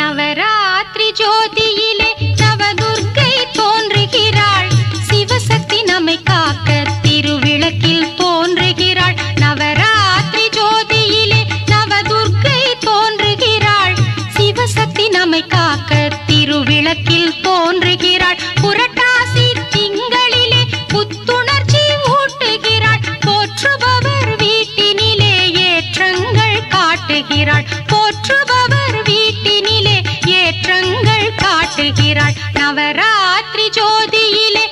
நவராத்திரி ஜோதியிலே நவதுர்க்கை தோன்றுகிறாள். சிவசக்தி நம்மை காக்க திருவிளக்கில் தோன்றுகிறாள். நவராத்திரி ஜோதியிலே நவதுர்க்கை தோன்றுகிறாள். சிவசக்தி நம்மை காக்க திருவிளக்கில் தோன்றுகிறாள். புரட்டாசி திங்களிலே புத்துணர்ச்சி ஊட்டுகிறாள். போற்றுபவர் வீட்டினிலே ஏற்றங்கள் காட்டுகிறாள். போற்றுபவர் வீட்டினிலே ஏற்றங்கள் காட்டுகிறாள். நவராத்திரி ஜோதியிலே